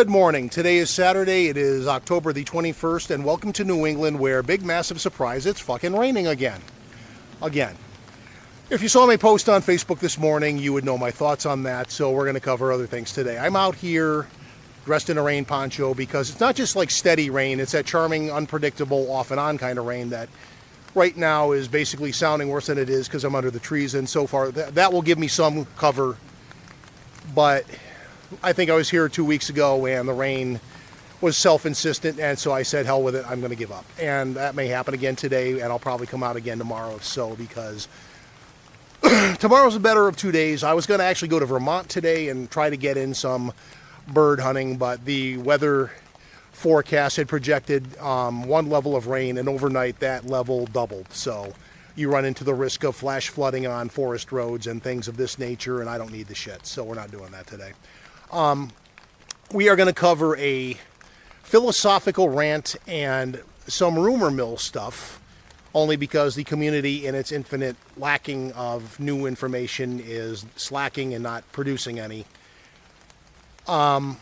Good morning. Today is Saturday. It is October the 21st, and welcome to New England, where, big massive surprise, it's fucking raining again. Again. If you saw my post on Facebook this morning, you would know my thoughts on that, so we're going to cover other things today. I'm out here dressed in a rain poncho because it's not just like steady rain, it's that charming, unpredictable, off and on kind of rain that right now is basically sounding worse than it is because I'm under the trees, and so far that will give me some cover, but I think I was here 2 weeks ago and the rain was self-insistent, and so I said, hell with it, I'm going to give up. And that may happen again today, and I'll probably come out again tomorrow if so, because tomorrow's the better of 2 days. I was going to actually go to Vermont today and try to get in some bird hunting, but the weather forecast had projected one level of rain, and overnight that level doubled. So you run into the risk of flash flooding on forest roads and things of this nature, and I don't need the shit, so we're not doing that today. We are going to cover a philosophical rant and some rumor mill stuff, only because the community in its infinite lacking of new information is slacking and not producing any. We'll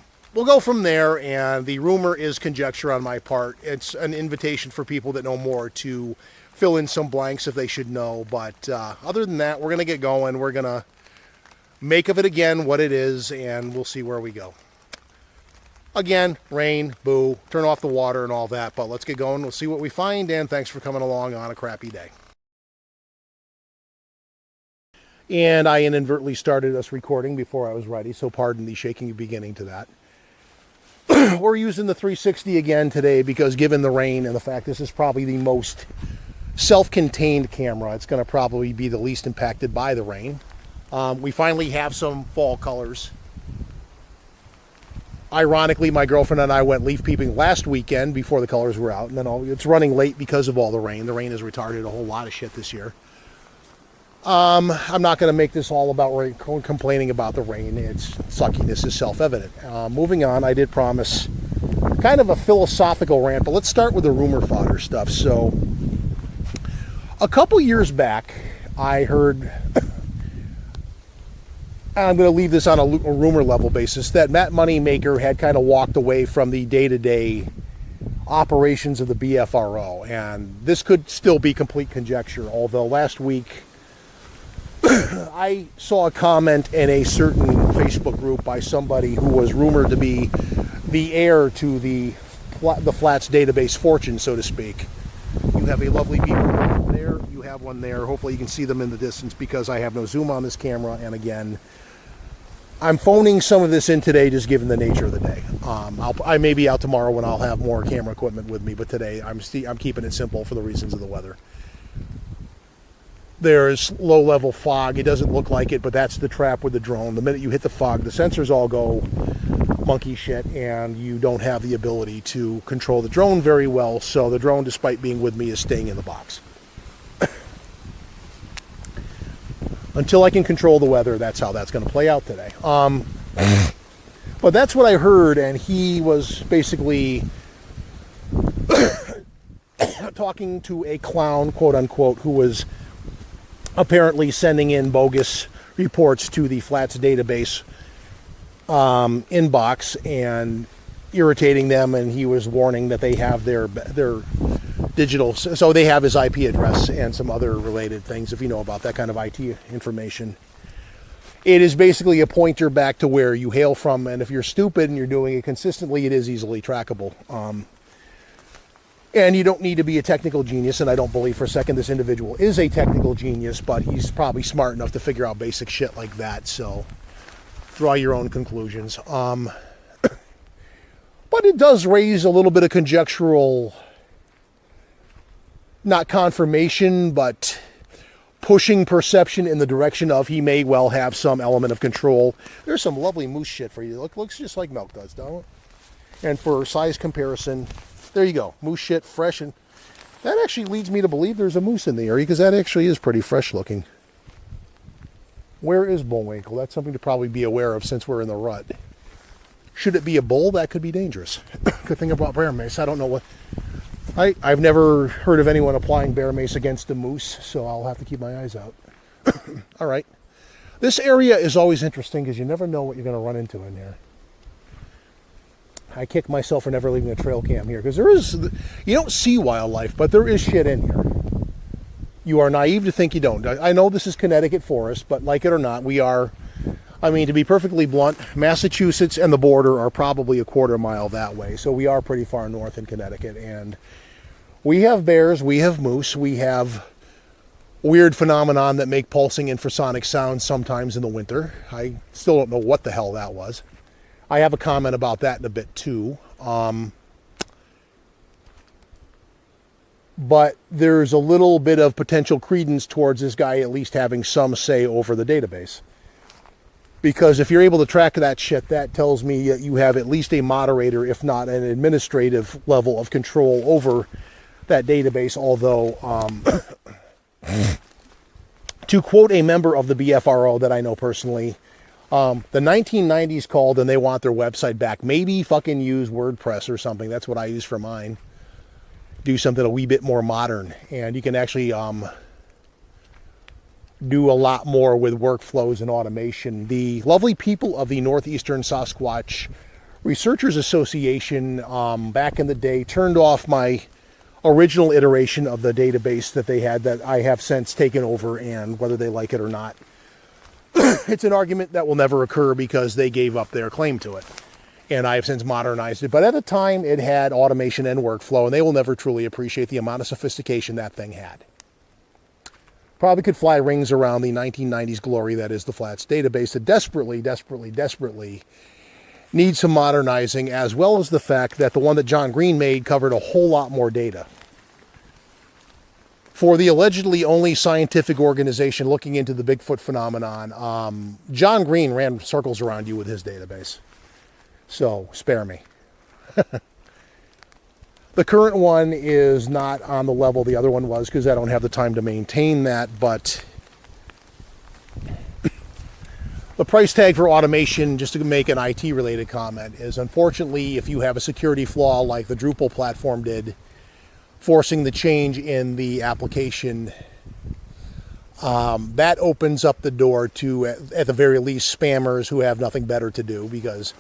go from there, and the rumor is conjecture on my part. It's an invitation for people that know more to fill in some blanks if they should know, but other than that, we're going to get going. We're going to make of it again what it is, and we'll see where we go. Again, rain, boo, turn off the water and all that, but let's get going. We'll see what we find, and thanks for coming along on a crappy day. And I inadvertently started us recording before I was ready, so pardon the shaking beginning to that. We're using the 360 again today because given the rain and the fact this is probably the most self-contained camera, it's going to probably be the least impacted by the rain. We finally have some fall colors. Ironically, my girlfriend and I went leaf peeping last weekend before the colors were out, and then it's running late because of all the rain. The rain has retarded a whole lot of shit this year. I'm not going to make this all about rain, complaining about the rain. Its suckiness is self-evident. Moving on, I did promise kind of a philosophical rant, but let's start with the rumor fodder stuff. So, a couple years back, I heard... I'm going to leave this on a rumor level basis, that Matt Moneymaker had kind of walked away from the day-to-day operations of the BFRO, and this could still be complete conjecture, although last week I saw a comment in a certain Facebook group by somebody who was rumored to be the heir to the Flats database fortune, so to speak. You have a lovely beaver there, you have one there. Hopefully you can see them in the distance because I have no zoom on this camera, and again, I'm phoning some of this in today just given the nature of the day. I may be out tomorrow when I'll have more camera equipment with me, but today I'm keeping it simple for the reasons of the weather. There's low-level fog. It doesn't look like it, but that's the trap with the drone. The minute you hit the fog, the sensors all go monkey shit, and you don't have the ability to control the drone very well, so the drone, despite being with me, is staying in the box. Until I can control the weather, that's how that's going to play out today. But that's what I heard, and he was basically talking to a clown, quote-unquote, who was apparently sending in bogus reports to the Flats database inbox and irritating them, and he was warning that they have their digital, so they have his IP address and some other related things, if you know about that kind of IT information. It is basically a pointer back to where you hail from, and if you're stupid and you're doing it consistently, it is easily trackable. And you don't need to be a technical genius, and I don't believe for a second this individual is a technical genius, but he's probably smart enough to figure out basic shit like that, so draw your own conclusions. But it does raise a little bit of conjectural, not confirmation, but pushing perception in the direction of he may well have some element of control. There's some lovely moose shit for you. Looks just like milk does, don't it? And for size comparison, there you go. Moose shit, fresh, and that actually leads me to believe there's a moose in the area because that actually is pretty fresh looking. Where is Bullwinkle? That's something to probably be aware of since we're in the rut. Should it be a bull? That could be dangerous. Good thing about bear mace, I don't know what... I've never heard of anyone applying bear mace against a moose, so I'll have to keep my eyes out. All right. This area is always interesting because you never know what you're going to run into in here. I kick myself for never leaving a trail cam here, because there is, you don't see wildlife, but there is shit in here. You are naive to think you don't. I know this is Connecticut forest, but like it or not, we are, I mean, to be perfectly blunt, Massachusetts and the border are probably a quarter mile that way. So we are pretty far north in Connecticut, and we have bears, we have moose, we have weird phenomenon that make pulsing infrasonic sounds sometimes in the winter. I still don't know what the hell that was. I have a comment about that in a bit too. But there's a little bit of potential credence towards this guy at least having some say over the database. Because if you're able to track that shit, that tells me that you have at least a moderator, if not an administrative level of control over that database. Although, to quote a member of the BFRO that I know personally, the 1990s called and they want their website back. Maybe fucking use WordPress or something. That's what I use for mine. Do something a wee bit more modern, and you can actually do a lot more with workflows and automation. The lovely people of the Northeastern Sasquatch Researchers Association back in the day turned off my original iteration of the database that they had, that I have since taken over, and whether they like it or not, it's an argument that will never occur because they gave up their claim to it. And I have since modernized it. But at the time, it had automation and workflow, and they will never truly appreciate the amount of sophistication that thing had. Probably could fly rings around the 1990s glory that is the Flats database that desperately, desperately, desperately needs some modernizing, as well as the fact that the one that John Green made covered a whole lot more data. For the allegedly only scientific organization looking into the Bigfoot phenomenon, John Green ran circles around you with his database. So, spare me. The current one is not on the level the other one was because I don't have the time to maintain that, but the price tag for automation, just to make an IT-related comment, is unfortunately if you have a security flaw like the Drupal platform did, forcing the change in the application, that opens up the door to, at the very least, spammers who have nothing better to do, because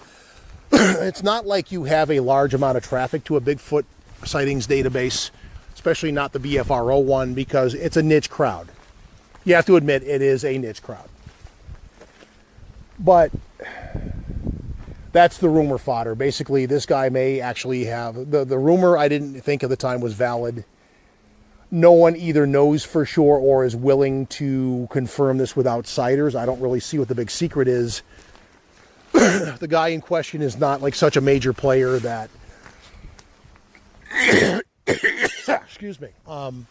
it's not like you have a large amount of traffic to a Bigfoot sightings database, especially not the BFRO one, because it's a niche crowd. You have to admit it is a niche crowd. But that's the rumor fodder. Basically, this guy may actually have... The rumor I didn't think at the time was valid. No one either knows for sure or is willing to confirm this with outsiders. I don't really see what the big secret is. The guy in question is not like such a major player that... Excuse me. I'm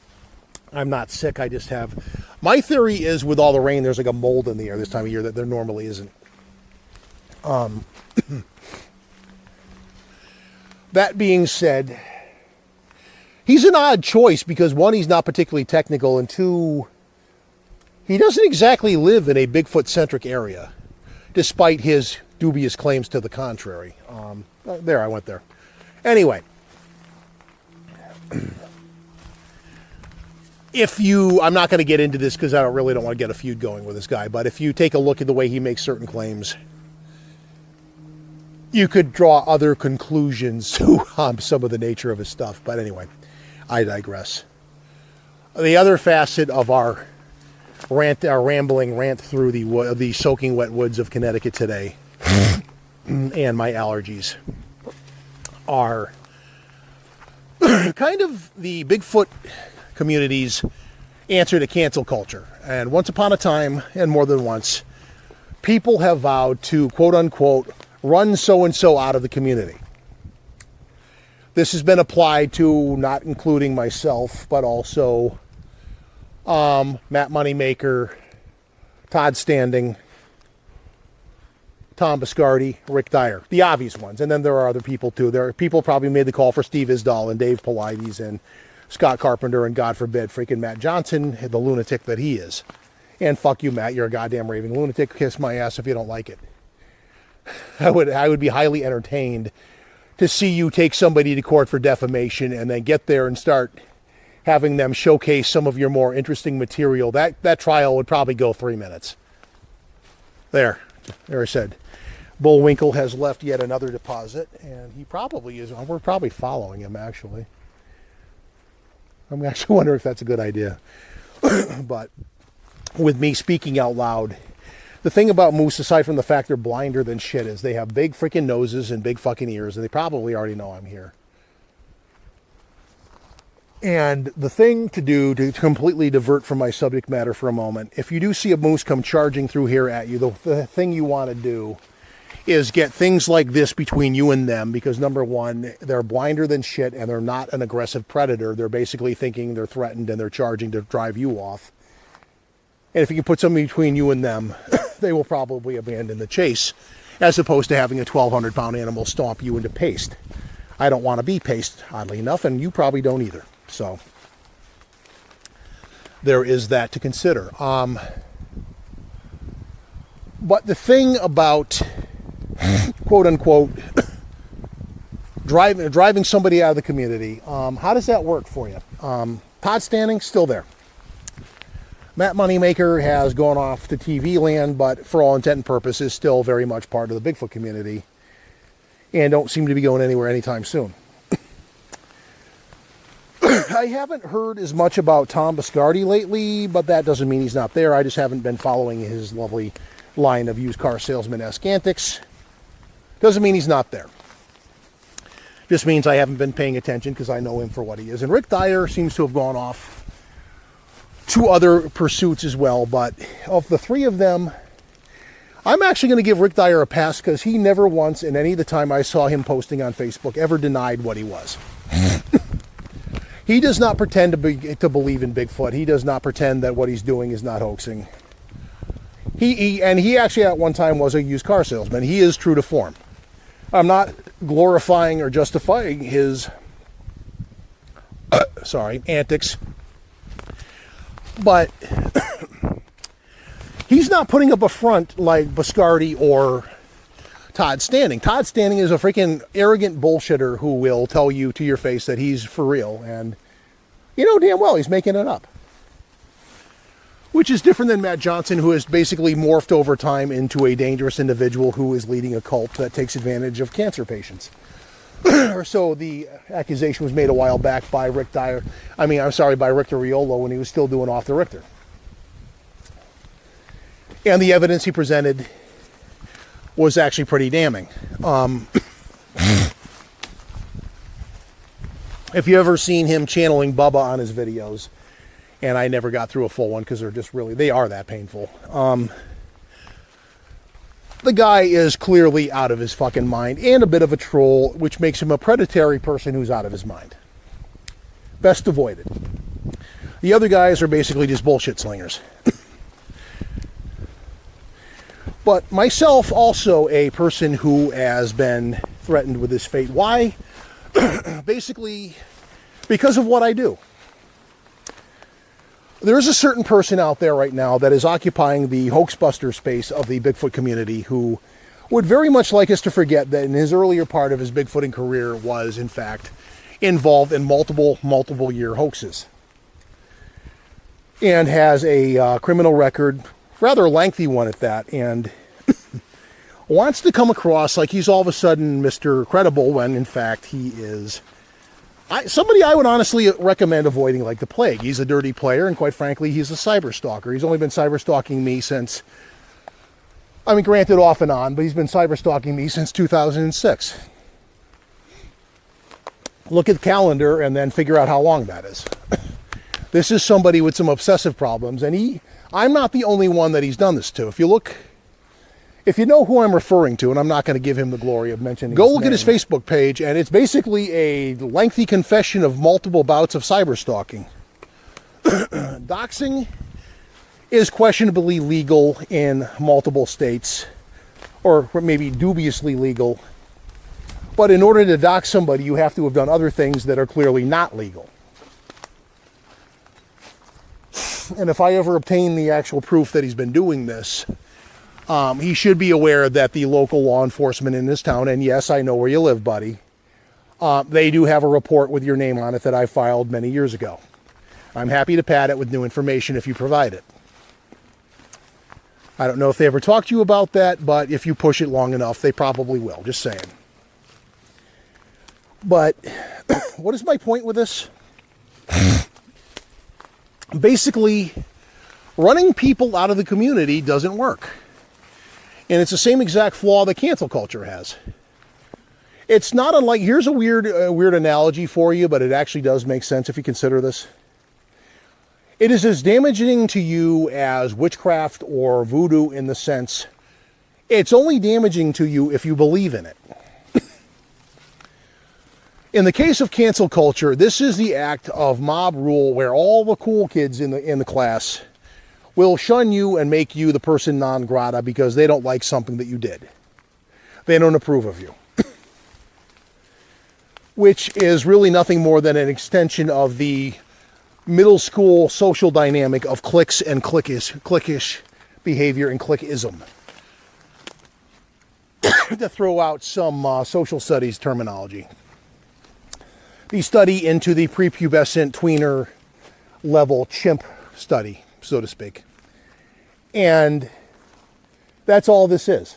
not sick. I just have... My theory is with all the rain, there's like a mold in the air this time of year that there normally isn't. That being said, he's an odd choice because, one, he's not particularly technical, and two, he doesn't exactly live in a Bigfoot-centric area, despite his dubious claims to the contrary. There, I went there. Anyway, I'm not going to get into this because I don't want to get a feud going with this guy, but if you take a look at the way he makes certain claims, you could draw other conclusions to some of the nature of his stuff. But anyway, I digress. The other facet of our rambling rant through the soaking wet woods of Connecticut today and my allergies are kind of the Bigfoot community's answer to cancel culture. And once upon a time, and more than once, people have vowed to, quote unquote, run so-and-so out of the community. This has been applied to, not including myself, but also Matt Moneymaker, Todd Standing, Tom Biscardi, Rick Dyer, the obvious ones. And then there are other people too. There are people probably made the call for Steve Isdall and Dave Paulides and Scott Carpenter and, God forbid, freaking Matt Johnson, the lunatic that he is. And fuck you, Matt, you're a goddamn raving lunatic. Kiss my ass if you don't like it. I would be highly entertained to see you take somebody to court for defamation and then get there and start having them showcase some of your more interesting material. That trial would probably go 3 minutes. There I said. Bullwinkle has left yet another deposit, and he probably is. We're probably following him, actually. I'm actually wondering if that's a good idea. But with me speaking out loud, the thing about moose, aside from the fact they're blinder than shit, is they have big freaking noses and big fucking ears, and they probably already know I'm here. And the thing to do to completely divert from my subject matter for a moment, if you do see a moose come charging through here at you, the thing you want to do is get things like this between you and them, because number one, they're blinder than shit and they're not an aggressive predator. They're basically thinking they're threatened and they're charging to drive you off. And if you can put something between you and them, they will probably abandon the chase, as opposed to having a 1,200-pound animal stomp you into paste. I don't want to be paste, oddly enough, and you probably don't either. So there is that to consider. But the thing about, quote unquote, driving somebody out of the community, how does that work for you? Todd Standing, still there. Matt Moneymaker has gone off to TV land, but for all intent and purposes, still very much part of the Bigfoot community, and don't seem to be going anywhere anytime soon. I haven't heard as much about Tom Biscardi lately, but that doesn't mean he's not there. I just haven't been following his lovely line of used car salesman-esque antics. Doesn't mean he's not there. Just means I haven't been paying attention because I know him for what he is. And Rick Dyer seems to have gone off to other pursuits as well, but of the three of them, I'm actually going to give Rick Dyer a pass because he never once, in any of the time I saw him posting on Facebook, ever denied what he was. He does not pretend to believe in Bigfoot. He does not pretend that what he's doing is not hoaxing. He actually at one time was a used car salesman. He is true to form. I'm not glorifying or justifying his antics, but he's not putting up a front like Biscardi or Todd Standing. Todd Standing is a freaking arrogant bullshitter who will tell you to your face that he's for real, and you know damn well he's making it up. Which is different than Matt Johnson, who has basically morphed over time into a dangerous individual who is leading a cult that takes advantage of cancer patients. Or so the accusation was made a while back by by Rick Riolo when he was still doing Off the Richter. And the evidence he presented was actually pretty damning. If you ever seen him channeling Bubba on his videos, and I never got through a full one because they are that painful. The guy is clearly out of his fucking mind and a bit of a troll, which makes him a predatory person who's out of his mind. Best avoided. The other guys are basically just bullshit slingers. But myself, also a person who has been threatened with this fate. Why? Basically, because of what I do. There is a certain person out there right now that is occupying the hoaxbuster space of the Bigfoot community who would very much like us to forget that in his earlier part of his Bigfooting career was, in fact, involved in multiple year hoaxes. And has a criminal record, rather lengthy one at that, and wants to come across like he's all of a sudden Mr. Credible when, in fact, he is somebody I would honestly recommend avoiding like the plague. He's a dirty player, and quite frankly, he's a cyber stalker. He's only been cyber stalking me since, granted off and on, but he's been cyber stalking me since 2006. Look at the calendar and then figure out how long that is. This is somebody with some obsessive problems, and I'm not the only one that he's done this to. If you know who I'm referring to, and I'm not going to give him the glory of mentioning his name, go look at his Facebook page, and it's basically a lengthy confession of multiple bouts of cyber stalking. Doxing is questionably legal in multiple states, or maybe dubiously legal. But in order to dox somebody, you have to have done other things that are clearly not legal. And if I ever obtain the actual proof that he's been doing this, he should be aware that the local law enforcement in this town, and yes, I know where you live, buddy, they do have a report with your name on it that I filed many years ago. I'm happy to pad it with new information if you provide it. I don't know if they ever talked to you about that, but if you push it long enough, they probably will. Just saying. But what is my point with this? Basically, running people out of the community doesn't work. And it's the same exact flaw that cancel culture has. It's not unlike, here's a weird analogy for you, but it actually does make sense if you consider this. It is as damaging to you as witchcraft or voodoo in the sense, it's only damaging to you if you believe in it. In the case of cancel culture, this is the act of mob rule where all the cool kids in the class will shun you and make you the person non grata because they don't like something that you did. They don't approve of you. Which is really nothing more than an extension of the middle school social dynamic of cliques and cliquish behavior and cliquism. To throw out some social studies terminology. The study into the prepubescent tweener level chimp study, so to speak. And that's all this is.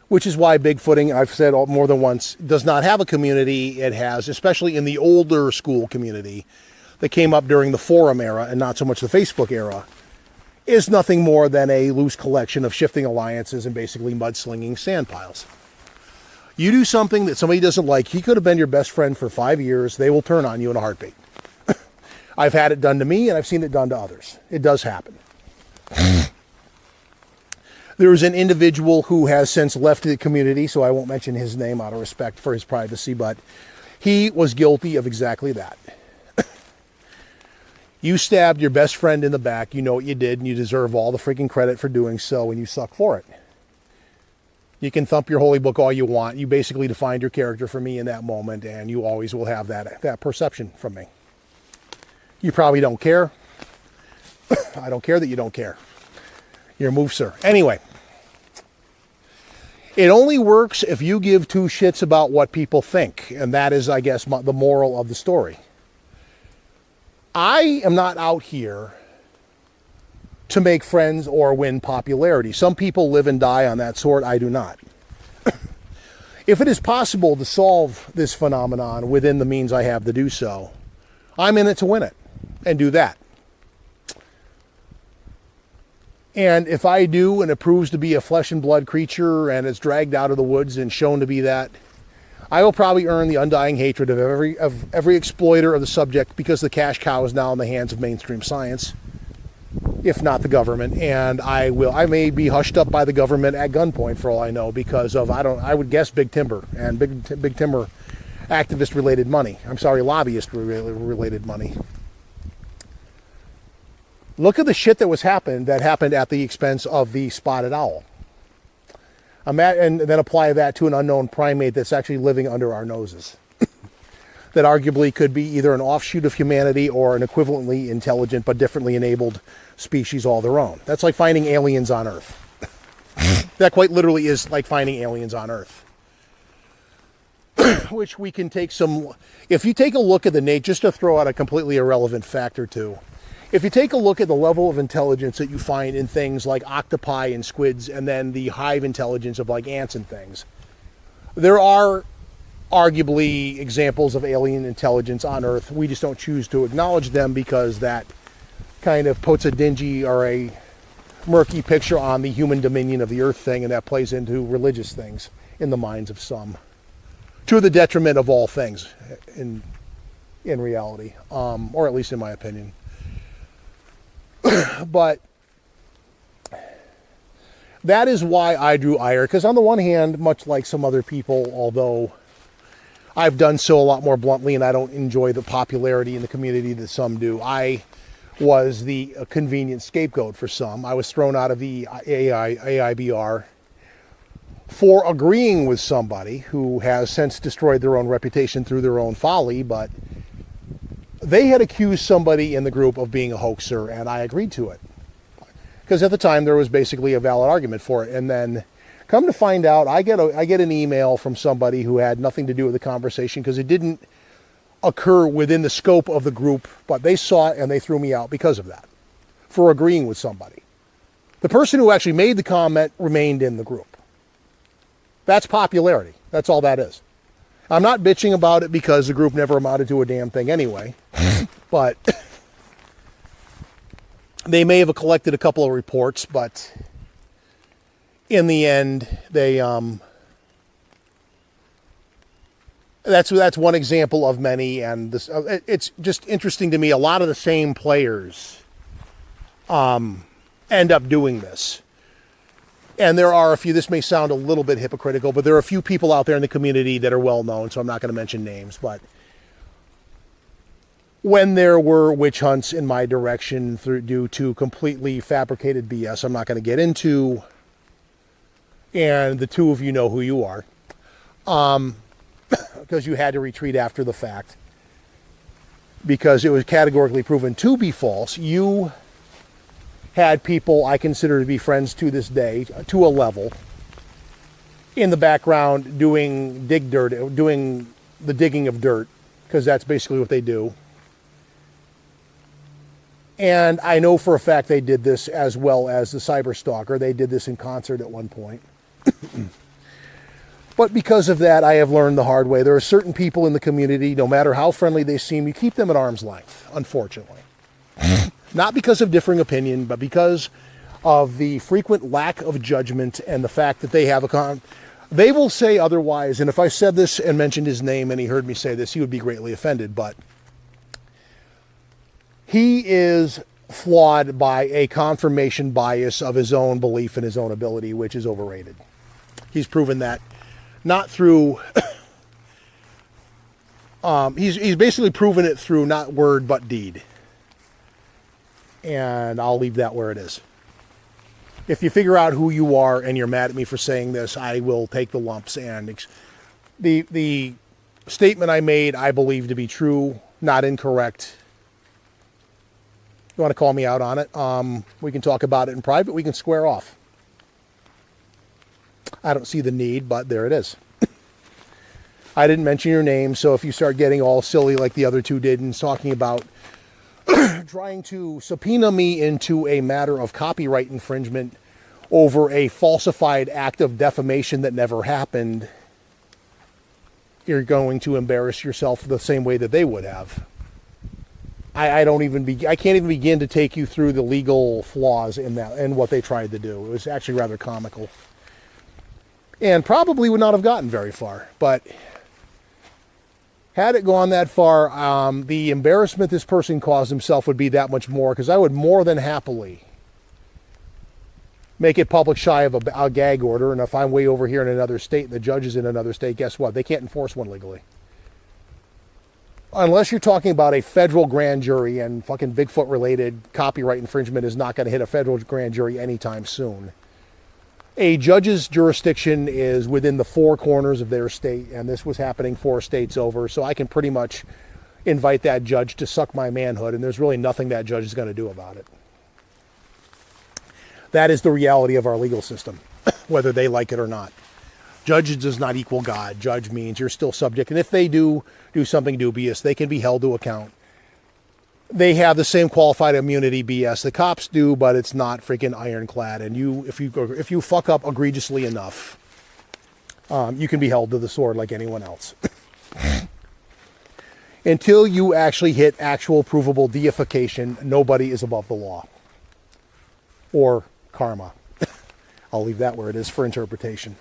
Which is why Bigfooting, I've said more than once, does not have a community. It has, especially in the older school community that came up during the forum era and not so much the Facebook era, is nothing more than a loose collection of shifting alliances and basically mudslinging sand piles. You do something that somebody doesn't like, he could have been your best friend for 5 years, they will turn on you in a heartbeat. I've had it done to me and I've seen it done to others. It does happen. There is an individual who has since left the community, so I won't mention his name out of respect for his privacy, but he was guilty of exactly that. You stabbed your best friend in the back, you know what you did, and you deserve all the freaking credit for doing so, and you suck for it. You can thump your holy book all you want. You basically defined your character for me in that moment, and you always will have that perception from me. You probably don't care. I don't care that you don't care. You're a move, sir. Anyway, it only works if you give two shits about what people think, and that is, I guess, the moral of the story. I am not out here to make friends or win popularity. Some people live and die on that sort. I do not. If it is possible to solve this phenomenon within the means I have to do so, I'm in it to win it and do that. And if I do and it proves to be a flesh and blood creature and it's dragged out of the woods and shown to be that, I will probably earn the undying hatred of every exploiter of the subject because the cash cow is now in the hands of mainstream science, if not the government, and I may be hushed up by the government at gunpoint for all I know because of, I would guess big timber and big timber activist related money. I'm sorry, lobbyist related money. Look at the shit that happened at the expense of the spotted owl. And then apply that to an unknown primate that's actually living under our noses. That arguably could be either an offshoot of humanity or an equivalently intelligent but differently enabled species all their own. That's like finding aliens on Earth. That quite literally is like finding aliens on Earth. Which we can take some... If you take a look at just to throw out a completely irrelevant fact or two, if you take a look at the level of intelligence that you find in things like octopi and squids and then the hive intelligence of like ants and things, there are arguably examples of alien intelligence on Earth. We just don't choose to acknowledge them because that kind of puts a dingy or a murky picture on the human dominion of the Earth thing, and that plays into religious things in the minds of some, to the detriment of all things in reality, or at least in my opinion. But that is why I drew ire, because on the one hand, much like some other people, although I've done so a lot more bluntly and I don't enjoy the popularity in the community that some do, I was the convenient scapegoat for some. I was thrown out of the AIBR for agreeing with somebody who has since destroyed their own reputation through their own folly, but they had accused somebody in the group of being a hoaxer, and I agreed to it. Because at the time, there was basically a valid argument for it. And then, come to find out, I get an email from somebody who had nothing to do with the conversation because it didn't occur within the scope of the group, but they saw it and they threw me out because of that, for agreeing with somebody. The person who actually made the comment remained in the group. That's popularity. That's all that is. I'm not bitching about it because the group never amounted to a damn thing anyway. But they may have collected a couple of reports, but in the end, they that's one example of many. And this, it's just interesting to me. A lot of the same players end up doing this. And there are a few, this may sound a little bit hypocritical, but there are a few people out there in the community that are well known, so I'm not going to mention names, but when there were witch hunts in my direction due to completely fabricated BS I'm not going to get into, and the two of you know who you are, because you had to retreat after the fact, because it was categorically proven to be false. You had people I consider to be friends to this day, to a level, in the background doing doing the digging of dirt, because that's basically what they do. And I know for a fact they did this as well as the Cyber Stalker. They did this in concert at one point. But because of that, I have learned the hard way. There are certain people in the community, no matter how friendly they seem, you keep them at arm's length, unfortunately. Not because of differing opinion, but because of the frequent lack of judgment and the fact that they have they will say otherwise. And if I said this and mentioned his name and he heard me say this, he would be greatly offended. But he is flawed by a confirmation bias of his own belief in his own ability, which is overrated. He's proven that not through... he's basically proven it through not word but deed. And I'll leave that where it is. If you figure out who you are and you're mad at me for saying this, I will take the lumps. And the statement I made, I believe to be true, not incorrect. You want to call me out on it? We can talk about it in private. We can square off. I don't see the need, but there it is. I didn't mention your name, so if you start getting all silly like the other two did and talking about trying to subpoena me into a matter of copyright infringement over a falsified act of defamation that never happened, you're going to embarrass yourself the same way that they would have. I can't even begin to take you through the legal flaws in that and what they tried to do. It was actually rather comical. And probably would not have gotten very far, but had it gone that far, the embarrassment this person caused himself would be that much more, because I would more than happily make it public shy of a gag order. And if I'm way over here in another state and the judge is in another state, guess what? They can't enforce one legally. Unless you're talking about a federal grand jury, and fucking Bigfoot-related copyright infringement is not going to hit a federal grand jury anytime soon. A judge's jurisdiction is within the four corners of their state, and this was happening 4 states over, so I can pretty much invite that judge to suck my manhood, and there's really nothing that judge is going to do about it. That is the reality of our legal system, whether they like it or not. Judge does not equal God. Judge means you're still subject, and if they do something dubious, they can be held to account. They have the same qualified immunity BS the cops do, but it's not freaking ironclad. And if you fuck up egregiously enough, you can be held to the sword like anyone else. Until you actually hit actual provable deification, nobody is above the law or karma. I'll leave that where it is for interpretation.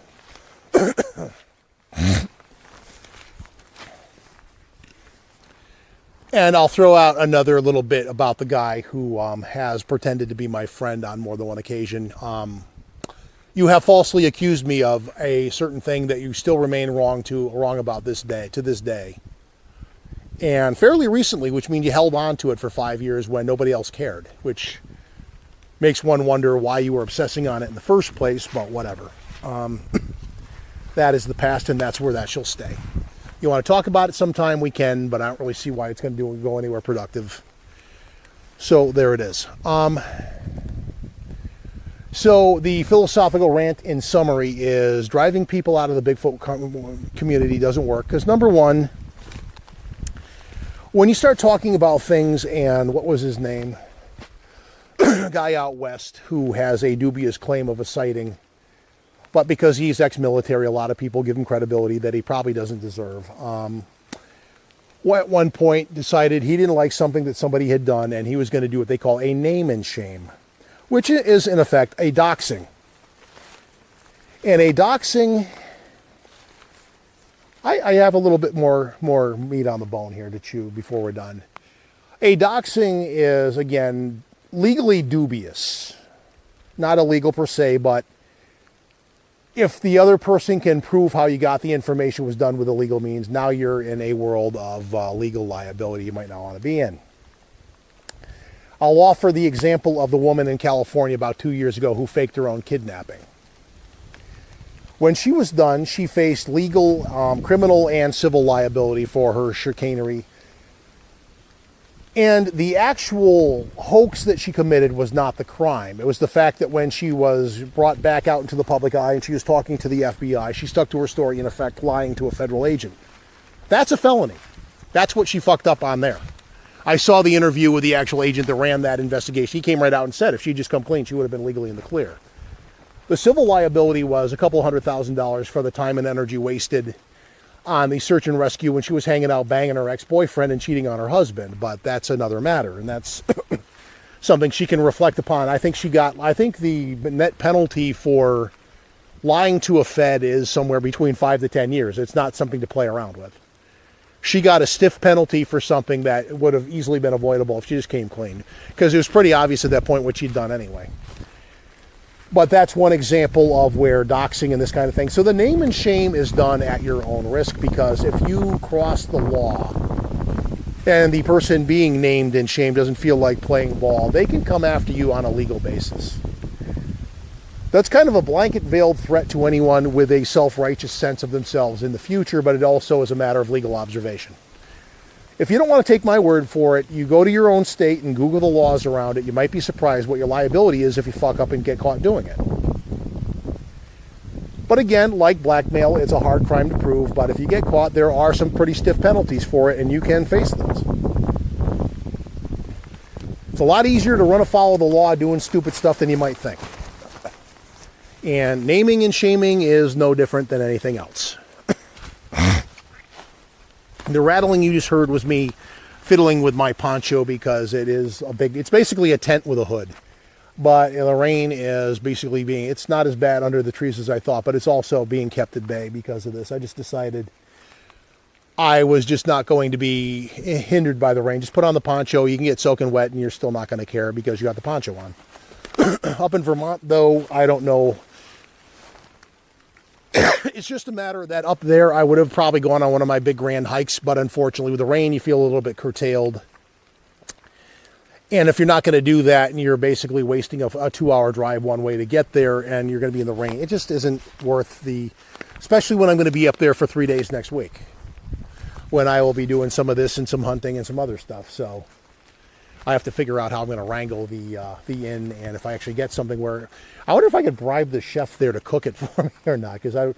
And I'll throw out another little bit about the guy who has pretended to be my friend on more than one occasion. You have falsely accused me of a certain thing that you still remain wrong about to this day. And fairly recently, which means you held on to it for 5 years when nobody else cared, which makes one wonder why you were obsessing on it in the first place, but whatever. That is the past, and that's where that shall stay. You want to talk about it sometime, we can, but I don't really see why it's going to go anywhere productive. So there it is. So the philosophical rant in summary is driving people out of the Bigfoot community doesn't work. Because number one, when you start talking about things, and what was his name? guy out west who has a dubious claim of a sighting, but because he's ex-military, a lot of people give him credibility that he probably doesn't deserve. At one point decided he didn't like something that somebody had done, and he was going to do what they call a name and shame, which is in effect a doxing. And a doxing, I have a little bit more meat on the bone here to chew before we're done. A doxing is, again, legally dubious. Not illegal per se, but if the other person can prove how you got the information was done with illegal means, now you're in a world of legal liability you might not want to be in. I'll offer the example of the woman in California about 2 years ago who faked her own kidnapping. When she was done, she faced legal, criminal, and civil liability for her chicanery. And the actual hoax that she committed was not the crime. It was the fact that when she was brought back out into the public eye and she was talking to the FBI, she stuck to her story, in effect lying to a federal agent. That's a felony. That's what she fucked up on there. I saw the interview with the actual agent that ran that investigation. He came right out and said if she'd just come clean, she would have been legally in the clear. The civil liability was a couple $100,000 for the time and energy wasted on the search and rescue when she was hanging out banging her ex-boyfriend and cheating on her husband. But that's another matter, and that's something she can reflect upon. I think the net penalty for lying to a Fed is somewhere between 5 to 10 years. It's not something to play around with. She got a stiff penalty for something that would have easily been avoidable if she just came clean, because it was pretty obvious at that point what she'd done anyway. But that's one example of where doxing and this kind of thing. So the name and shame is done at your own risk, because if you cross the law and the person being named and shamed doesn't feel like playing ball, they can come after you on a legal basis. That's kind of a blanket veiled threat to anyone with a self-righteous sense of themselves in the future, but it also is a matter of legal observation. If you don't want to take my word for it, you go to your own state and Google the laws around it. You might be surprised what your liability is if you fuck up and get caught doing it. But again, like blackmail, it's a hard crime to prove, but if you get caught, there are some pretty stiff penalties for it, and you can face those. It's a lot easier to run afoul of the law doing stupid stuff than you might think. And naming and shaming is no different than anything else. The rattling you just heard was me fiddling with my poncho, because it's basically a tent with a hood. But the rain is basically it's not as bad under the trees as I thought, but it's also being kept at bay because of this. I just decided I was just not going to be hindered by the rain. Just put on the poncho. You can get soaking wet and you're still not going to care because you got the poncho on. Up in Vermont, though, I don't know. It's just a matter that up there I would have probably gone on one of my big grand hikes, but unfortunately with the rain you feel a little bit curtailed. And if you're not going to do that and you're basically wasting a 2-hour drive one way to get there and you're going to be in the rain, it just isn't worth especially when I'm going to be up there for 3 days next week, when I will be doing some of this and some hunting and some other stuff. So I have to figure out how I'm going to wrangle the inn, and if I actually get something where... I wonder if I could bribe the chef there to cook it for me or not, because I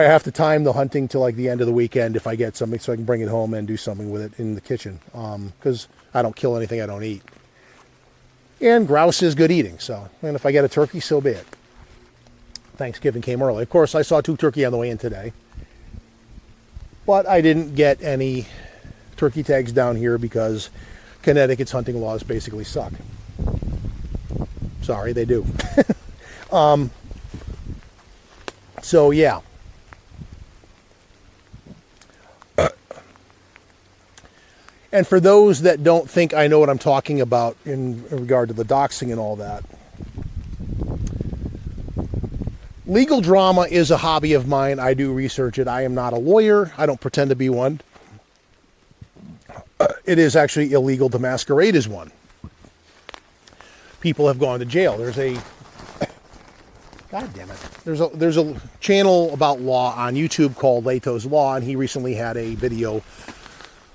have to time the hunting to like the end of the weekend if I get something, so I can bring it home and do something with it in the kitchen, because I don't kill anything I don't eat. And grouse is good eating, and if I get a turkey, so be it. Thanksgiving came early. Of course, I saw 2 turkey on the way in today, but I didn't get any turkey tags down here because Connecticut's hunting laws basically suck. Sorry, they do. So yeah. And for those that don't think I know what I'm talking about in regard to the doxing and all that, legal drama is a hobby of mine. I do research it. I am not a lawyer. I don't pretend to be one. It is actually illegal to masquerade as one. People have gone to jail. God damn it. There's a channel about law on YouTube called Leto's Law, and he recently had a video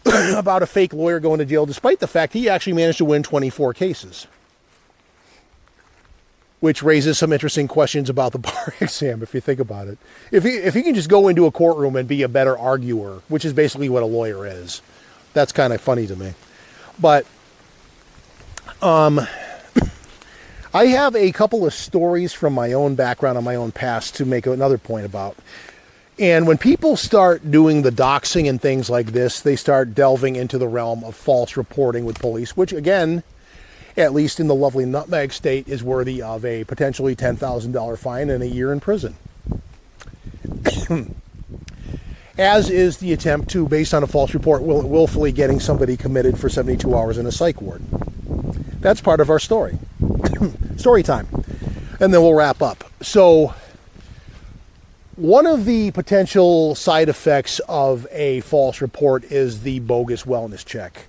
about a fake lawyer going to jail, despite the fact he actually managed to win 24 cases. Which raises some interesting questions about the bar exam, if you think about it. If you can just go into a courtroom and be a better arguer, which is basically what a lawyer is, that's kind of funny to me. But I have a couple of stories from my own background and my own past to make another point about. And when people start doing the doxing and things like this, they start delving into the realm of false reporting with police, which again, at least in the lovely Nutmeg State, is worthy of a potentially $10,000 fine and a year in prison. As is the attempt to, based on a false report, willfully getting somebody committed for 72 hours in a psych ward. That's part of our story. Story time. And then we'll wrap up. So, one of the potential side effects of a false report is the bogus wellness check.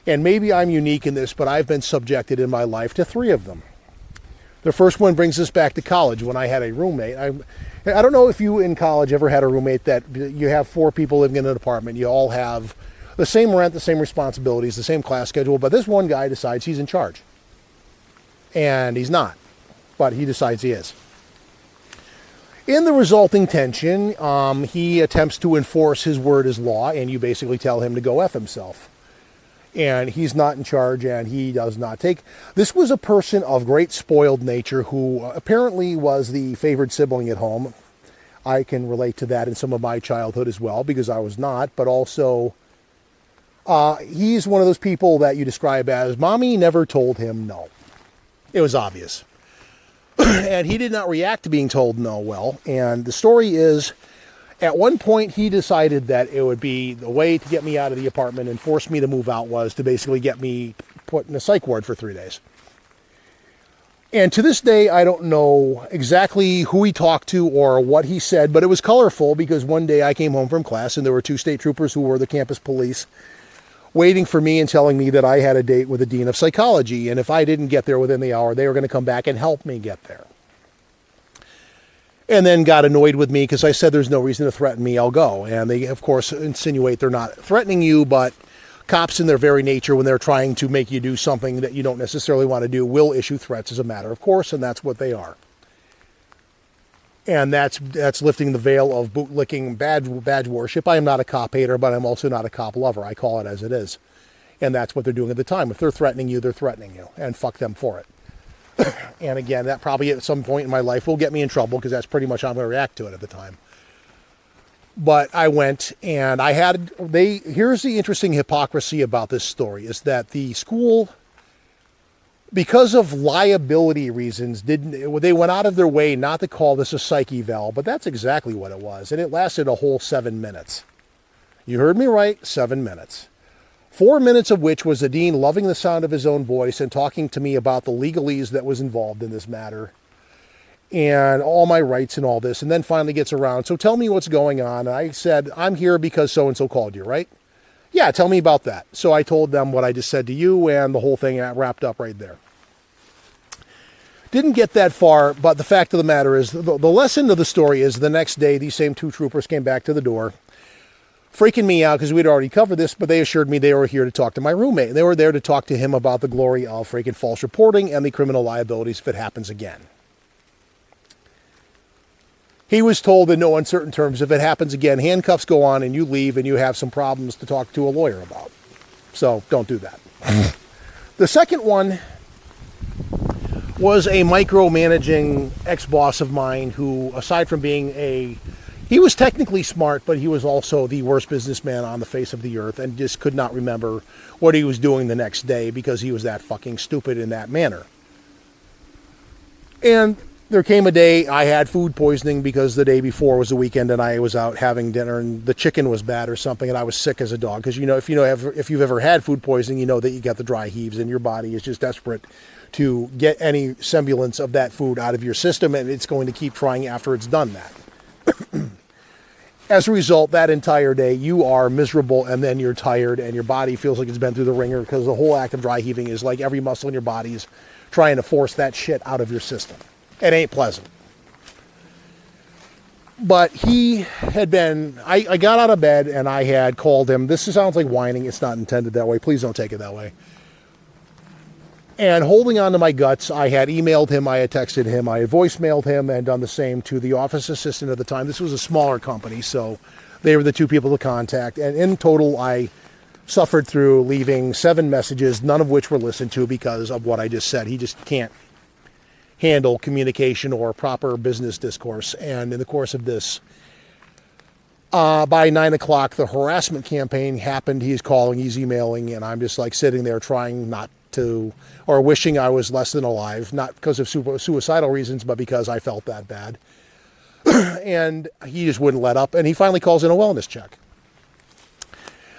And maybe I'm unique in this, but I've been subjected in my life to 3 of them. The first one brings us back to college when I had a roommate. I don't know if you in college ever had a roommate that you have 4 people living in an apartment. You all have the same rent, the same responsibilities, the same class schedule, but this one guy decides he's in charge. And he's not, but he decides he is. In the resulting tension, he attempts to enforce his word as law, and you basically tell him to go F himself. And he's not in charge, and he does not take. This was a person of great spoiled nature who apparently was the favored sibling at home. I can relate to that in some of my childhood as well, because I was not, but also he's one of those people that you describe as, Mommy never told him no. It was obvious. And he did not react to being told no well. And the story is, at one point he decided that it would be the way to get me out of the apartment and force me to move out was to basically get me put in a psych ward for 3 days. And to this day, I don't know exactly who he talked to or what he said, but it was colorful because one day I came home from class and there were 2 state troopers who were the campus police waiting for me and telling me that I had a date with the dean of psychology. And if I didn't get there within the hour, they were going to come back and help me get there. And then got annoyed with me because I said there's no reason to threaten me, I'll go. And they, of course, insinuate they're not threatening you, but cops in their very nature, when they're trying to make you do something that you don't necessarily want to do, will issue threats as a matter of course, and that's what they are. And that's lifting the veil of bootlicking badge worship. I am not a cop hater, but I'm also not a cop lover. I call it as it is. And that's what they're doing at the time. If they're threatening you, they're threatening you. And fuck them for it. And again, that probably at some point in my life will get me in trouble because that's pretty much how I'm going to react to it at the time. But I went and here's the interesting hypocrisy about this story is that the school, because of liability reasons, they went out of their way not to call this a psych eval, but that's exactly what it was. And it lasted a whole 7 minutes. You heard me right, 7 minutes. 4 minutes of which was the dean loving the sound of his own voice and talking to me about the legalese that was involved in this matter and all my rights and all this, and then finally gets around. So tell me what's going on. And I said, I'm here because so-and-so called you, right? Yeah, tell me about that. So I told them what I just said to you, and the whole thing wrapped up right there. Didn't get that far, but the fact of the matter is, the lesson of the story is the next day, these same 2 troopers came back to the door, freaking me out because we'd already covered this, but they assured me they were here to talk to my roommate. They were there to talk to him about the glory of freaking false reporting and the criminal liabilities if it happens again. He was told in no uncertain terms, if it happens again, handcuffs go on and you leave and you have some problems to talk to a lawyer about. So don't do that. The second one was a micromanaging ex-boss of mine who, aside from being he was technically smart, but he was also the worst businessman on the face of the earth and just could not remember what he was doing the next day because he was that fucking stupid in that manner. And there came a day I had food poisoning because the day before was the weekend and I was out having dinner and the chicken was bad or something and I was sick as a dog. Because if you've ever had food poisoning, you know that you get the dry heaves and your body is just desperate to get any semblance of that food out of your system, and it's going to keep trying after it's done that. As a result, that entire day you are miserable and then you're tired and your body feels like it's been through the ringer because the whole act of dry heaving is like every muscle in your body is trying to force that shit out of your system. It ain't pleasant. But he had been, I got out of bed and I had called him. This sounds like whining. It's not intended that way. Please don't take it that way. And holding on to my guts, I had emailed him, I had texted him, I had voicemailed him, and done the same to the office assistant at the time. This was a smaller company, so they were the 2 people to contact. And in total, I suffered through leaving 7 messages, none of which were listened to because of what I just said. He just can't handle communication or proper business discourse. And in the course of this, by 9 o'clock, the harassment campaign happened. He's calling, he's emailing, and I'm just like sitting there trying not to, or wishing I was less than alive, not because of suicidal reasons, but because I felt that bad. And he just wouldn't let up. And he finally calls in a wellness check.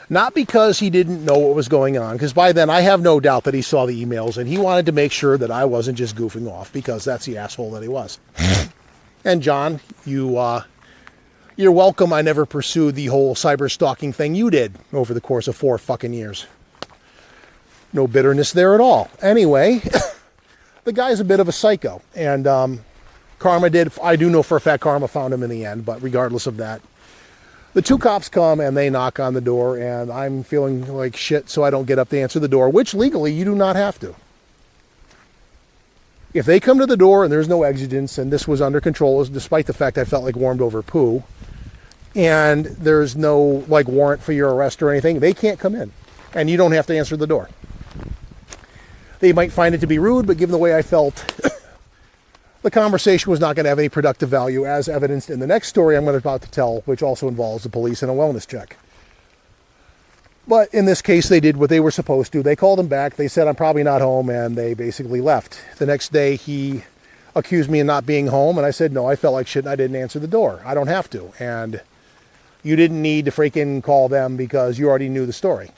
Not because he didn't know what was going on, because by then I have no doubt that he saw the emails and he wanted to make sure that I wasn't just goofing off, because that's the asshole that he was. And John, you're welcome. I never pursued the whole cyber stalking thing you did over the course of 4 fucking years. No bitterness there at all. Anyway, the guy's a bit of a psycho, and Karma did. I do know for a fact Karma found him in the end, but regardless of that, the 2 cops come and they knock on the door, and I'm feeling like shit, so I don't get up to answer the door, which legally you do not have to. If they come to the door and there's no exigence, and this was under control, despite the fact I felt like warmed over poo, and there's no like warrant for your arrest or anything, they can't come in, and you don't have to answer the door. They might find it to be rude, but given the way I felt, the conversation was not going to have any productive value, as evidenced in the next story I'm about to tell, which also involves the police and a wellness check. But in this case, they did what they were supposed to. They called him back. They said, I'm probably not home, and they basically left. The next day, he accused me of not being home, and I said, no, I felt like shit, and I didn't answer the door. I don't have to. And you didn't need to freaking call them because you already knew the story.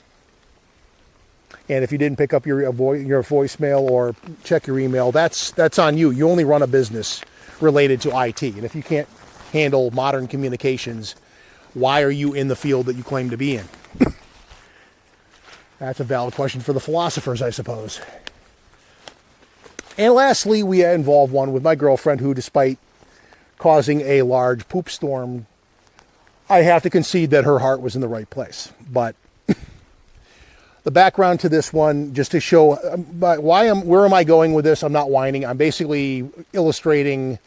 And if you didn't pick up your voicemail or check your email, that's on you. You only run a business related to IT. And if you can't handle modern communications, why are you in the field that you claim to be in? That's a valid question for the philosophers, I suppose. And lastly, we involve one with my girlfriend who, despite causing a large poop storm, I have to concede that her heart was in the right place. But the background to this one, just to show where am I going with this? I'm not whining. I'm basically illustrating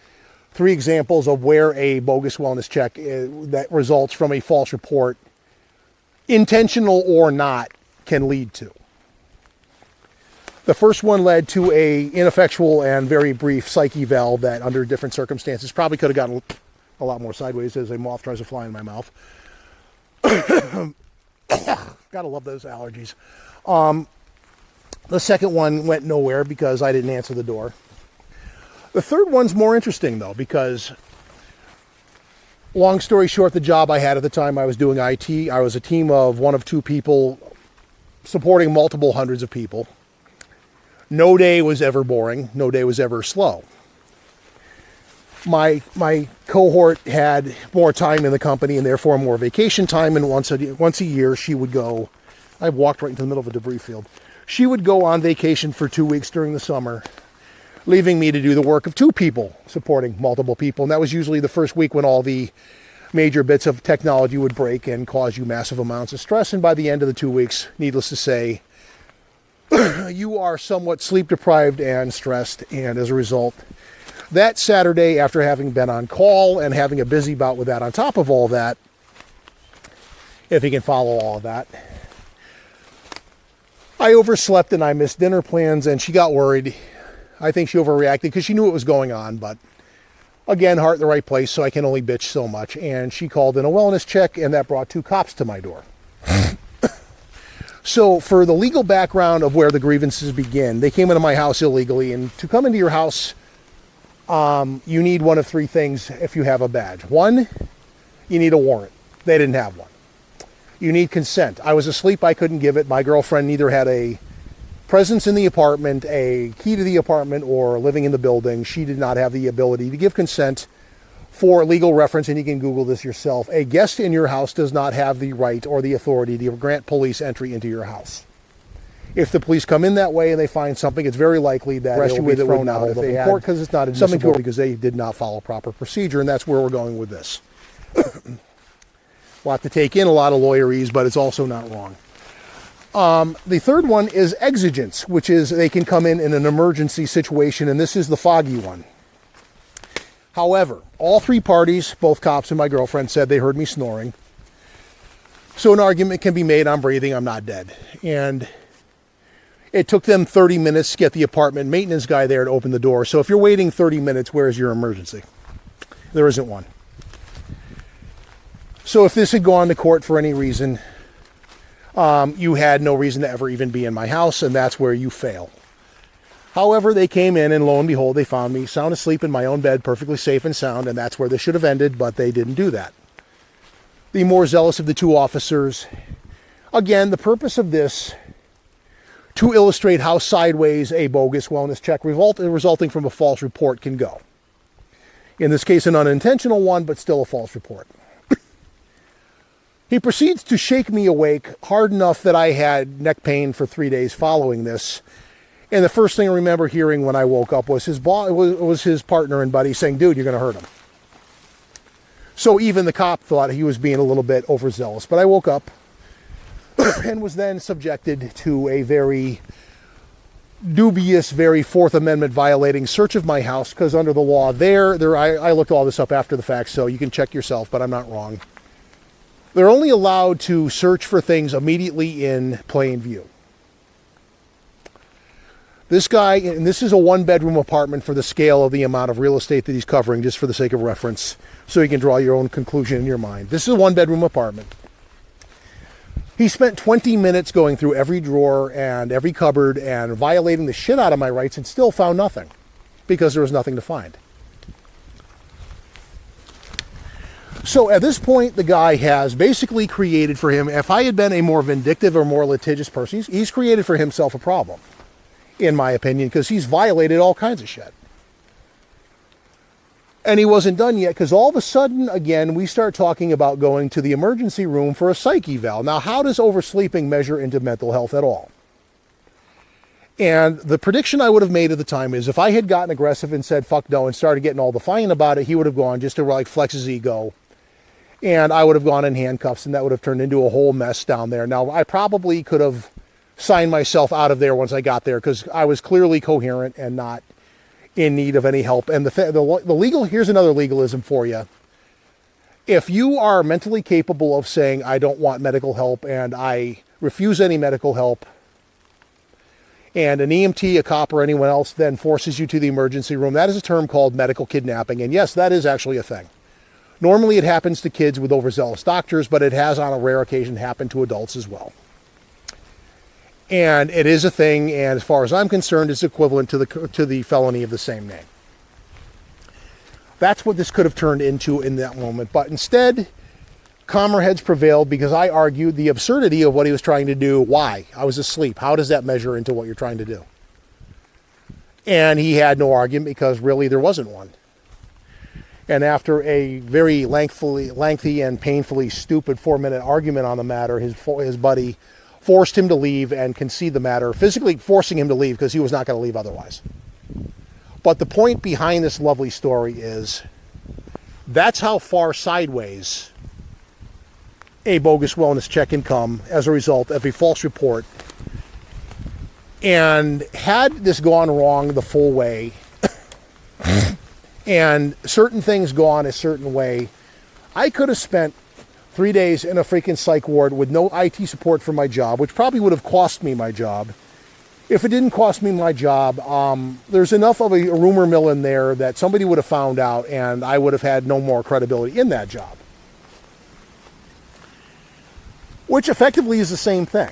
3 examples of where a bogus wellness check that results from a false report, intentional or not, can lead to. The first one led to a ineffectual and very brief psych eval that, under different circumstances, probably could have gotten a lot more sideways as a moth tries to fly in my mouth. Gotta love those allergies. The second one went nowhere because I didn't answer the door. The third one's more interesting, though, because, long story short, the job I had at the time I was doing IT, I was a team of 1 of 2 people supporting multiple hundreds of people. No day was ever boring. No day was ever slow. My cohort had more time in the company and therefore more vacation time, and once a year she would go. I walked right into the middle of a debris field. She would go on vacation for 2 weeks during the summer, leaving me to do the work of 2 people supporting multiple people. And that was usually the first week when all the major bits of technology would break and cause you massive amounts of stress. And by the end of the 2 weeks, needless to say, you are somewhat sleep deprived and stressed. And as a result, that Saturday, after having been on call and having a busy bout with that on top of all that, if you can follow all of that, I overslept and I missed dinner plans, and she got worried. I think she overreacted because she knew what was going on, but again, heart in the right place, so I can only bitch so much. And she called in a wellness check, and that brought 2 cops to my door. So for the legal background of where the grievances begin, they came into my house illegally, and to come into your house, you need one of 3 things if you have a badge. 1, you need a warrant. They didn't have one. You need consent. I was asleep, I couldn't give it. My girlfriend neither had a presence in the apartment, a key to the apartment, or living in the building. She did not have the ability to give consent. For legal reference, and you can Google this yourself, a guest in your house does not have the right or the authority to grant police entry into your house. If the police come in that way and they find something, it's very likely that it will be thrown out of the court because it's not admissible because they did not follow proper procedure, and that's where we're going with this. A lot to take in, a lot of lawyerese, but it's also not wrong. The third one is exigence, which is they can come in an emergency situation, and this is the foggy one. However, all 3 parties, both cops and my girlfriend, said they heard me snoring. So an argument can be made, I'm breathing, I'm not dead. And It took them 30 minutes to get the apartment maintenance guy there to open the door. So if you're waiting 30 minutes, where's your emergency? There isn't one. So if this had gone to court for any reason, you had no reason to ever even be in my house, and that's where you fail. However, they came in, and lo and behold, they found me sound asleep in my own bed, perfectly safe and sound, and that's where this should have ended, but they didn't do that. The more zealous of the two officers. Again, the purpose of this, to illustrate how sideways a bogus wellness check resulting from a false report can go. In this case, an unintentional one, but still a false report. He proceeds to shake me awake hard enough that I had neck pain for 3 days following this. And the first thing I remember hearing when I woke up was his partner and buddy saying, dude, you're going to hurt him. So even the cop thought he was being a little bit overzealous. But I woke up and was then subjected to a very dubious, very Fourth Amendment violating search of my house, because under the law I looked all this up after the fact, so you can check yourself, but I'm not wrong. They're only allowed to search for things immediately in plain view. This guy, and this is a one-bedroom apartment for the scale of the amount of real estate that he's covering, just for the sake of reference, so you can draw your own conclusion in your mind. This is a one-bedroom apartment. He spent 20 minutes going through every drawer and every cupboard and violating the shit out of my rights and still found nothing, because there was nothing to find. So at this point, the guy has basically created for him, if I had been a more vindictive or more litigious person, he's created for himself a problem, in my opinion, because he's violated all kinds of shit. And he wasn't done yet, because all of a sudden, again, we start talking about going to the emergency room for a psych eval. Now, how does oversleeping measure into mental health at all? And the prediction I would have made at the time is if I had gotten aggressive and said, fuck no, and started getting all defiant about it, he would have gone just to like flex his ego. And I would have gone in handcuffs, and that would have turned into a whole mess down there. Now, I probably could have signed myself out of there once I got there, because I was clearly coherent and not in need of any help. And here's another legalism for you. If you are mentally capable of saying, I don't want medical help and I refuse any medical help, and an EMT, a cop, or anyone else then forces you to the emergency room, that is a term called medical kidnapping. And yes, that is actually a thing. Normally it happens to kids with overzealous doctors, but it has on a rare occasion happened to adults as well. And it is a thing, and as far as I'm concerned, it's equivalent to the felony of the same name. That's what this could have turned into in that moment. But instead, calmer heads prevailed, because I argued the absurdity of what he was trying to do. Why? I was asleep. How does that measure into what you're trying to do? And he had no argument, because really there wasn't one. And after a very lengthy and painfully stupid 4-minute argument on the matter, his buddy forced him to leave and concede the matter, physically forcing him to leave because he was not going to leave otherwise. But the point behind this lovely story is that's how far sideways a bogus wellness check can come as a result of a false report. And had this gone wrong the full way, and certain things gone a certain way, I could have spent 3 days in a freaking psych ward with no IT support for my job, which probably would have cost me my job. If it didn't cost me my job, there's enough of a rumor mill in there that somebody would have found out, and I would have had no more credibility in that job. Which effectively is the same thing.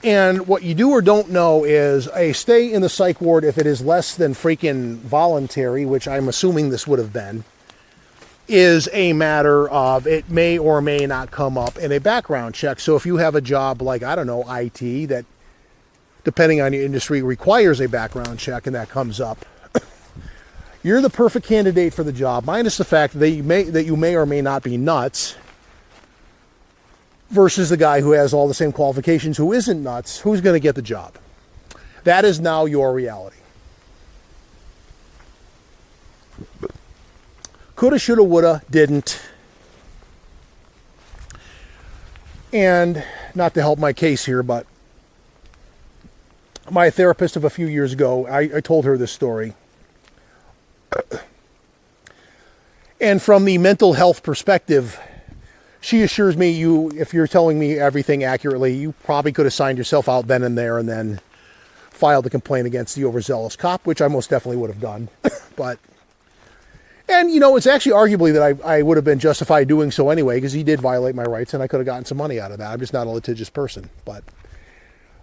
And what you do or don't know is a stay in the psych ward, if it is less than freaking voluntary, which I'm assuming this would have been, is a matter of it may or may not come up in a background check. So if you have a job like, I don't know, IT, that depending on your industry requires a background check, and that comes up, you're the perfect candidate for the job, minus the fact that you may or may not be nuts, versus the guy who has all the same qualifications who isn't nuts. Who's going to get the job? That is now your reality. Coulda, shoulda, woulda, didn't. And not to help my case here, but my therapist of a few years ago, I told her this story. And from the mental health perspective, She assures me if you're telling me everything accurately, you probably could have signed yourself out then and there and then filed a complaint against the overzealous cop, which I most definitely would have done. But, and it's actually arguably that I would have been justified doing so anyway, because he did violate my rights and I could have gotten some money out of that. I'm just not a litigious person. But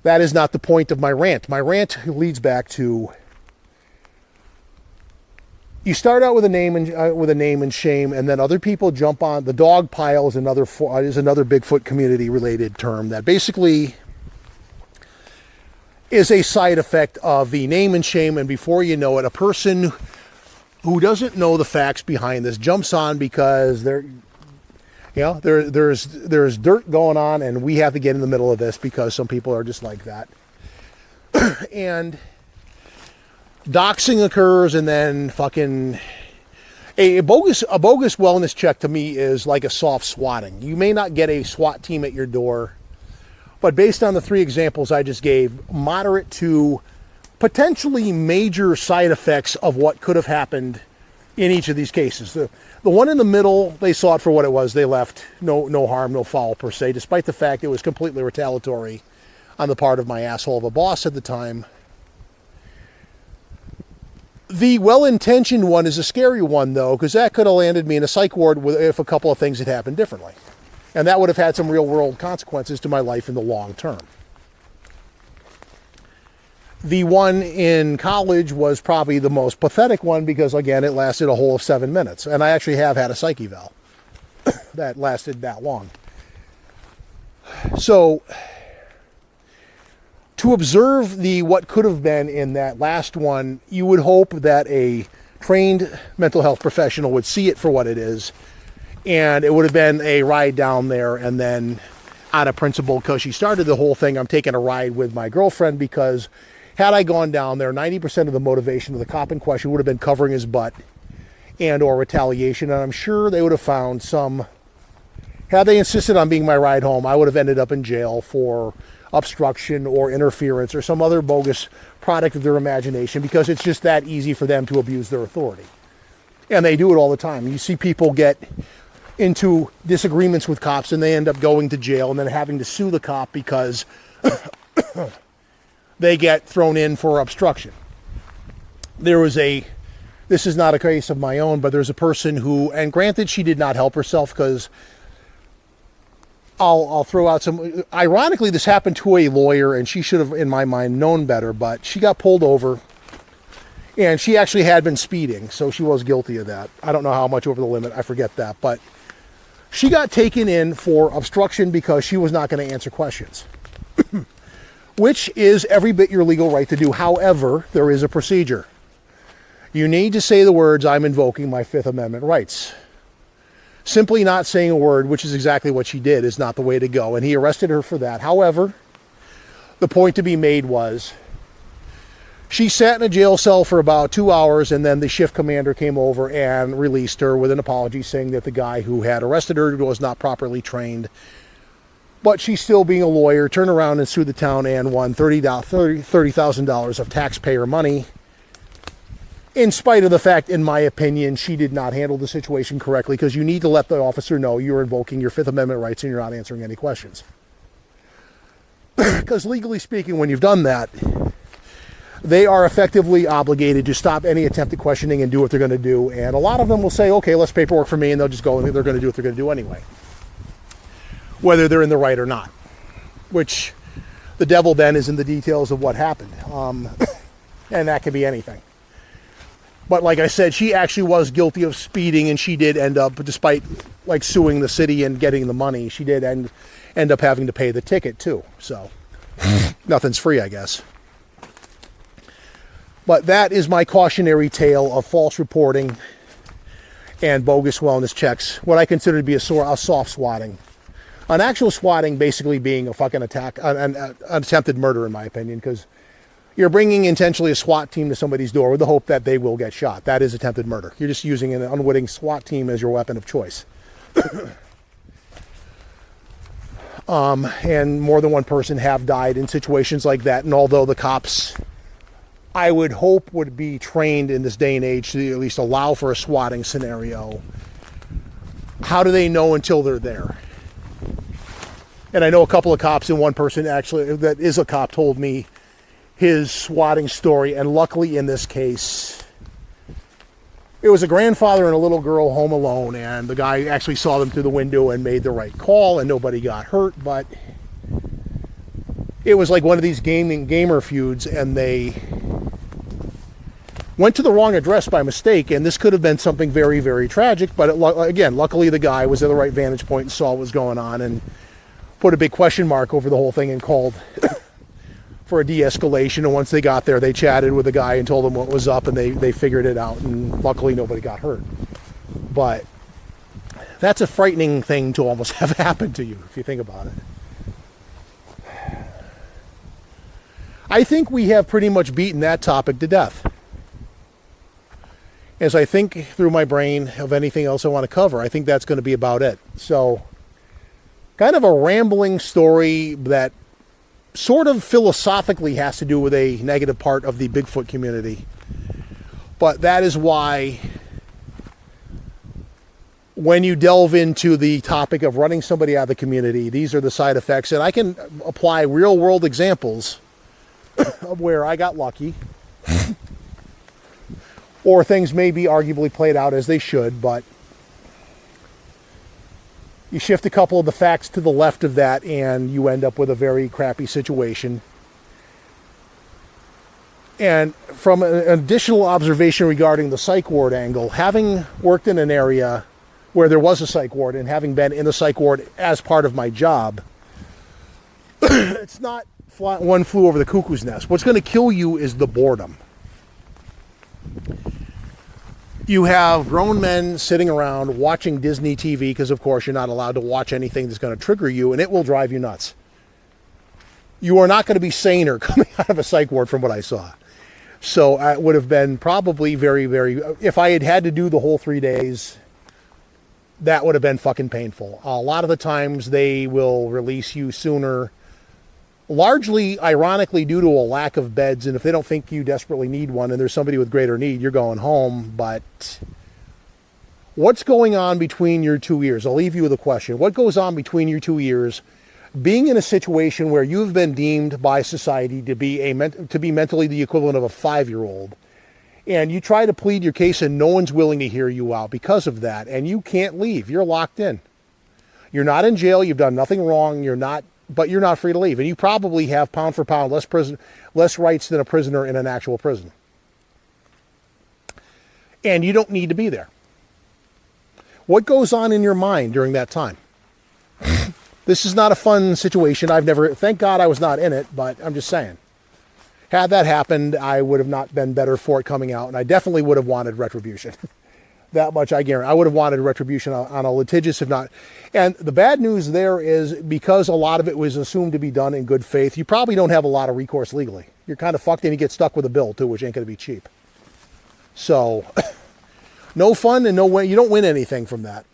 that is not the point of my rant. My rant leads back to, you start out with a name and shame, and then other people jump on. The dog pile is another Bigfoot community related term that basically is a side effect of the name and shame. And before you know it, a person who doesn't know the facts behind this jumps on because there's dirt going on, and we have to get in the middle of this because some people are just like that. And doxing occurs, and then fucking a bogus wellness check to me is like a soft swatting. You may not get a SWAT team at your door, but based on the 3 examples I just gave, moderate to potentially major side effects of what could have happened in each of these cases. The one in the middle, they saw it for what it was. They left. No harm, no foul per se, despite the fact it was completely retaliatory on the part of my asshole of a boss at the time. The well-intentioned one is a scary one, though, because that could have landed me in a psych ward if a couple of things had happened differently. And that would have had some real-world consequences to my life in the long term. The one in college was probably the most pathetic one because, again, it lasted a whole of 7 minutes. And I actually have had a psych eval that lasted that long. So, to observe what could have been in that last one, you would hope that a trained mental health professional would see it for what it is, and it would have been a ride down there, and then out of principle, because she started the whole thing, I'm taking a ride with my girlfriend, because had I gone down there, 90% of the motivation of the cop in question would have been covering his butt and or retaliation, and I'm sure they would have found some, had they insisted on being my ride home, I would have ended up in jail for obstruction or interference or some other bogus product of their imagination, because it's just that easy for them to abuse their authority. And they do it all the time. You see people get into disagreements with cops and they end up going to jail and then having to sue the cop because they get thrown in for obstruction. This is not a case of my own, but there's a person who, and granted she did not help herself, because I'll throw out some, ironically this happened to a lawyer and she should have, in my mind, known better, but she got pulled over and she actually had been speeding, so she was guilty of that. I don't know how much over the limit, I forget that, but she got taken in for obstruction because she was not going to answer questions, which is every bit your legal right to do. However, there is a procedure. You need to say the words, "I'm invoking my Fifth Amendment rights." Simply not saying a word, which is exactly what she did, is not the way to go, and he arrested her for that. However, the point to be made was, she sat in a jail cell for about 2 hours, and then the shift commander came over and released her with an apology, saying that the guy who had arrested her was not properly trained. But she, still being a lawyer, turned around and sued the town and won $30,000 of taxpayer money, in spite of the fact, in my opinion, she did not handle the situation correctly, because you need to let the officer know you're invoking your Fifth Amendment rights and you're not answering any questions. Because legally speaking, when you've done that, they are effectively obligated to stop any attempt at questioning and do what they're going to do. And a lot of them will say, okay, less paperwork for me, and they'll just go and they're going to do what they're going to do anyway, whether they're in the right or not, which the devil then is in the details of what happened. And that could be anything. But like I said, she actually was guilty of speeding, and she did end up, despite like suing the city and getting the money, she did end up having to pay the ticket too. So nothing's free, I guess. But that is my cautionary tale of false reporting and bogus wellness checks, what I consider to be a soft swatting. An actual swatting basically being a fucking attack, an attempted murder in my opinion, because you're bringing intentionally a SWAT team to somebody's door with the hope that they will get shot. That is attempted murder. You're just using an unwitting SWAT team as your weapon of choice. And more than one person have died in situations like that. And although the cops, I would hope, would be trained in this day and age to at least allow for a swatting scenario, how do they know until they're there? And I know a couple of cops, and one person actually that is a cop told me his swatting story. And luckily in this case, it was a grandfather and a little girl home alone, and the guy actually saw them through the window and made the right call, and nobody got hurt. But it was like one of these gamer feuds, and they went to the wrong address by mistake, and this could have been something very, very tragic. But again, luckily the guy was at the right vantage point and saw what was going on and put a big question mark over the whole thing and called for a de-escalation. And once they got there, they chatted with the guy and told him what was up, and they figured it out, and luckily nobody got hurt. But that's a frightening thing to almost have happen to you if you think about it. I think we have pretty much beaten that topic to death. As I think through my brain of anything else I want to cover, I think that's going to be about it. So, kind of a rambling story that sort of philosophically has to do with a negative part of the Bigfoot community. But that is why when you delve into the topic of running somebody out of the community, these are the side effects. And I can apply real world examples of where I got lucky. Or things may be arguably played out as they should, but you shift a couple of the facts to the left of that and you end up with a very crappy situation. And from an additional observation regarding the psych ward angle, having worked in an area where there was a psych ward and having been in the psych ward as part of my job, it's not one flew over the cuckoo's nest. What's going to kill you is the boredom. You have grown men sitting around watching Disney TV because, of course, you're not allowed to watch anything that's going to trigger you, and it will drive you nuts. You are not going to be saner coming out of a psych ward from what I saw. So it would have been probably very, very... If I had had to do the whole 3 days, that would have been fucking painful. A lot of the times they will release you sooner, largely, ironically, due to a lack of beds. And if they don't think you desperately need one and there's somebody with greater need, you're going home. But what's going on between your 2 years? I'll leave you with a question. What goes on between your 2 years being in a situation where you've been deemed by society to be mentally the equivalent of a 5-year-old, and you try to plead your case and no one's willing to hear you out because of that, and you can't leave. You're locked in. You're not in jail. You've done nothing wrong. But you're not free to leave. And you probably have, pound for pound, less rights than a prisoner in an actual prison. And you don't need to be there. What goes on in your mind during that time? This is not a fun situation. Thank God I was not in it, but I'm just saying. Had that happened, I would have not been better for it coming out, and I definitely would have wanted retribution. That much I guarantee. I would have wanted retribution on a litigious, if not. And the bad news there is, because a lot of it was assumed to be done in good faith, you probably don't have a lot of recourse legally. You're kind of fucked and you get stuck with a bill too, which ain't going to be cheap. So, no fun and no win. You don't win anything from that.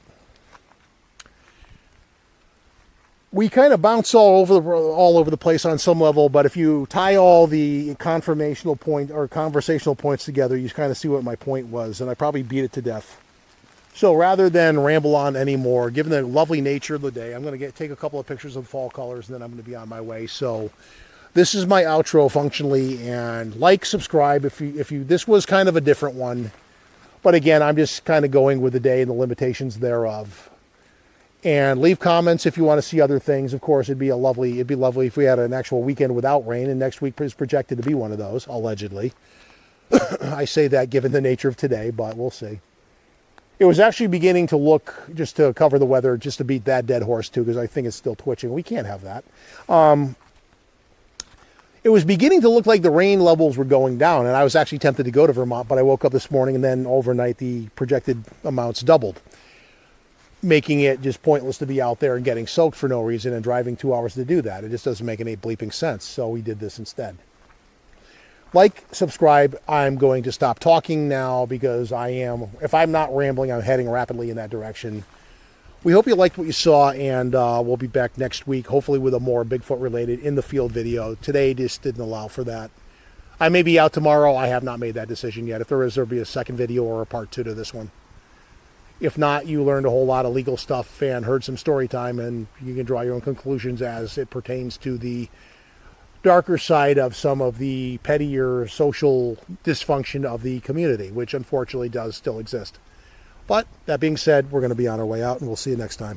We kind of bounce all over the place on some level, but if you tie all the conversational points together, you kind of see what my point was, and I probably beat it to death. So rather than ramble on anymore, given the lovely nature of the day, I'm going to take a couple of pictures of fall colors, and then I'm going to be on my way. So this is my outro functionally, and subscribe if you. This was kind of a different one, but again, I'm just kind of going with the day and the limitations thereof. And leave comments if you want to see other things. Of course, it'd be lovely if we had an actual weekend without rain, and next week is projected to be one of those, allegedly. I say that given the nature of today, but we'll see. It was actually beginning to look, just to cover the weather, just to beat that dead horse too, because I think it's still twitching. We can't have that. It was beginning to look like the rain levels were going down, and I was actually tempted to go to Vermont, but I woke up this morning, and then overnight the projected amounts doubled, making it just pointless to be out there and getting soaked for no reason and driving 2 hours to do that. It just doesn't make any bleeping sense. So we did this instead. Subscribe. I'm going to stop talking now because if I'm not rambling, I'm heading rapidly in that direction. We hope you liked what you saw, and we'll be back next week, hopefully with a more Bigfoot related in the field video. Today just didn't allow for that. I may be out tomorrow. I have not made that decision yet. If there is, there'll be a second video or a part 2 to this one. If not, you learned a whole lot of legal stuff and heard some story time, and you can draw your own conclusions as it pertains to the darker side of some of the pettier social dysfunction of the community, which unfortunately does still exist. But that being said, we're going to be on our way out, and we'll see you next time.